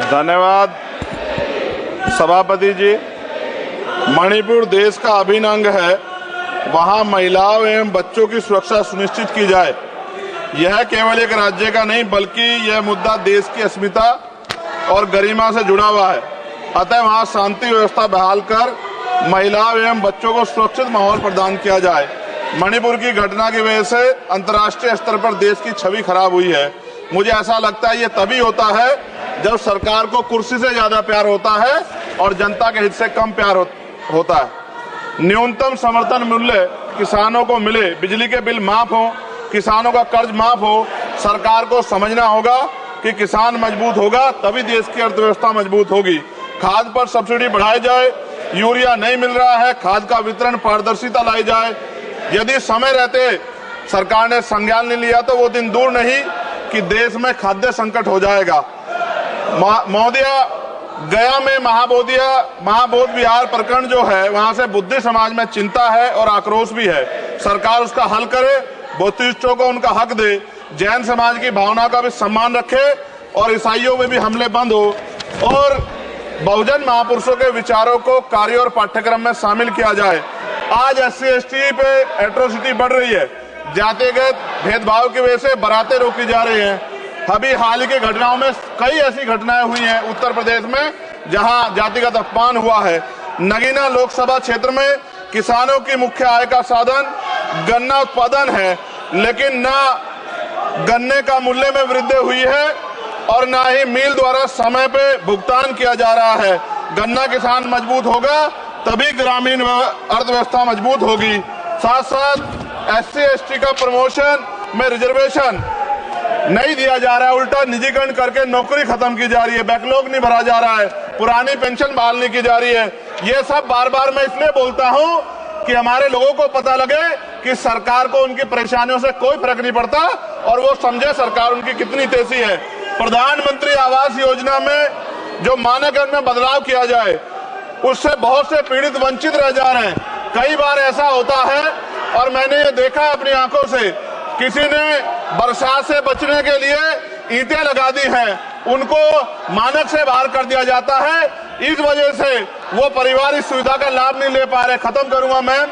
धन्यवाद सभापति जी। मणिपुर देश का अभिन्न अंग है, वहां महिलाओं एवं बच्चों की सुरक्षा सुनिश्चित की जाए। यह केवल एक राज्य का नहीं बल्कि यह मुद्दा देश की अस्मिता और गरिमा से जुड़ा हुआ है। अतः वहां शांति व्यवस्था बहाल कर महिलाओं एवं बच्चों को सुरक्षित माहौल प्रदान किया जाए। मणिपुर की घटना की वजह से अंतर्राष्ट्रीय स्तर पर देश की छवि खराब हुई है। मुझे ऐसा लगता है ये तभी होता है जब सरकार को कुर्सी से ज्यादा प्यार होता है और जनता के हित से कम प्यार होता है। न्यूनतम समर्थन मूल्य किसानों को मिले, बिजली के बिल माफ हो, किसानों का कर्ज माफ हो। सरकार को समझना होगा कि किसान मजबूत होगा तभी देश की अर्थव्यवस्था मजबूत होगी। खाद पर सब्सिडी बढ़ाई जाए, यूरिया नहीं मिल रहा है, खाद का वितरण पारदर्शिता लाई जाए। यदि समय रहते सरकार ने संज्ञान नहीं लिया तो वो दिन दूर नहीं कि देश में खाद्य संकट हो जाएगा। महोदया, गया में महाबोध विहार प्रकरण जो है, वहां से बुद्ध समाज में चिंता है और आक्रोश भी है। सरकार उसका हल करे, बौद्धिस्टों को उनका हक दे, जैन समाज की भावना का भी सम्मान रखे और ईसाइयों में भी हमले बंद हो और बहुजन महापुरुषों के विचारों को कार्य और पाठ्यक्रम में शामिल किया जाए। आज SC/ST पे एट्रोसिटी बढ़ रही है, जातिगत भेदभाव की वजह से बारातें रोकी जा रही हैं। अभी हाल ही की घटनाओं में कई ऐसी घटनाएं हुई हैं उत्तर प्रदेश में जहां जातिगत अपमान हुआ है। नगीना लोकसभा क्षेत्र में किसानों की मुख्य आय का साधन गन्ना उत्पादन है, लेकिन न गन्ने का मूल्य में वृद्धि हुई है और न ही मिल द्वारा समय पे भुगतान किया जा रहा है। गन्ना किसान मजबूत होगा तभी ग्रामीण अर्थव्यवस्था मजबूत होगी। साथ साथ SC/ST का प्रमोशन में रिजर्वेशन नहीं दिया जा रहा है, उल्टा निजीकरण करके नौकरी खत्म की जा रही है, बैकलॉग नहीं भरा जा रहा है, पुरानी पेंशन बहाल नहीं की जा रही है। ये सब बार बार मैं इसलिए बोलता हूं कि हमारे लोगों को पता लगे कि सरकार को उनकी परेशानियों से कोई फर्क नहीं पड़ता और वो समझे सरकार उनकी कितनी तेजी है। प्रधानमंत्री आवास योजना में जो मानक में बदलाव किया जाए, उससे बहुत से पीड़ित वंचित रह जा रहे हैं। कई बार ऐसा होता है और मैंने ये देखा अपनी आंखों से, किसी ने बरसात से बचने के लिए ईंटें लगा दी हैं, उनको मानक से बाहर कर दिया जाता है। इस वजह से वो परिवार इस सुविधा का लाभ नहीं ले पा रहे। खत्म करूंगा मैं।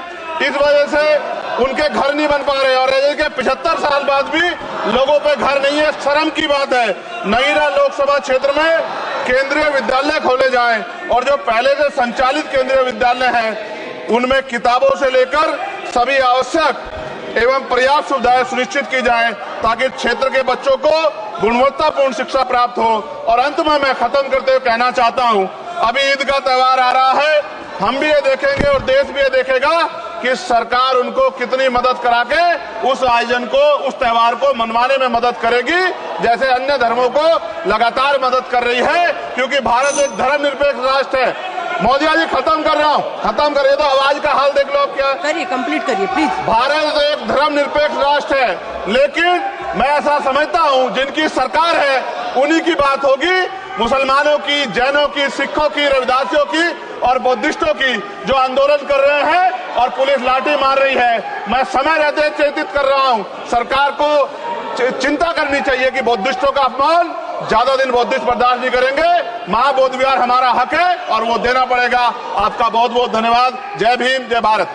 इस वजह से उनके घर नहीं बन पा रहे और के 75 साल बाद भी लोगों पे घर नहीं है। शर्म की बात है। नगीना लोकसभा क्षेत्र में केंद्रीय विद्यालय खोले जाएं और जो पहले से संचालित केंद्रीय विद्यालय हैं उनमें किताबों से लेकर सभी आवश्यक एवं पर्याप्त सुविधाएं सुनिश्चित की जाएं ताकि क्षेत्र के बच्चों को गुणवत्तापूर्ण शिक्षा प्राप्त हो। और अंत में मैं खत्म करते हुए कहना चाहता हूं, अभी ईद का त्योहार आ रहा है, हम भी ये देखेंगे और देश भी ये देखेगा कि सरकार उनको कितनी मदद करा के उस आयोजन को, उस त्योहार को मनवाने में मदद करेगी, जैसे अन्य धर्मों को लगातार मदद कर रही है, क्योंकि भारत एक धर्मनिरपेक्ष राष्ट्र है। मोदी जी, खत्म कर रहा हूँ, खत्म करिए तो आवाज का हाल देख लो आप। क्या करिए, कंप्लीट करिए प्लीज। भारत एक धर्मनिरपेक्ष राष्ट्र है, लेकिन मैं ऐसा समझता हूँ जिनकी सरकार है उन्हीं की बात होगी। मुसलमानों की, जैनों की, सिखों की, रविदासियों की और बौद्धिस्टों की जो आंदोलन कर रहे हैं और पुलिस लाठी मार रही है, मैं समय रहते चेतित कर रहा हूं। सरकार को चिंता करनी चाहिए कि बौद्धिस्टों का अपमान ज्यादा दिन बौद्धिस्ट बर्दाश्त नहीं करेंगे। महाबोध विहार हमारा हक है और वो देना पड़ेगा। आपका बहुत बहुत धन्यवाद। जय भीम, जय भारत।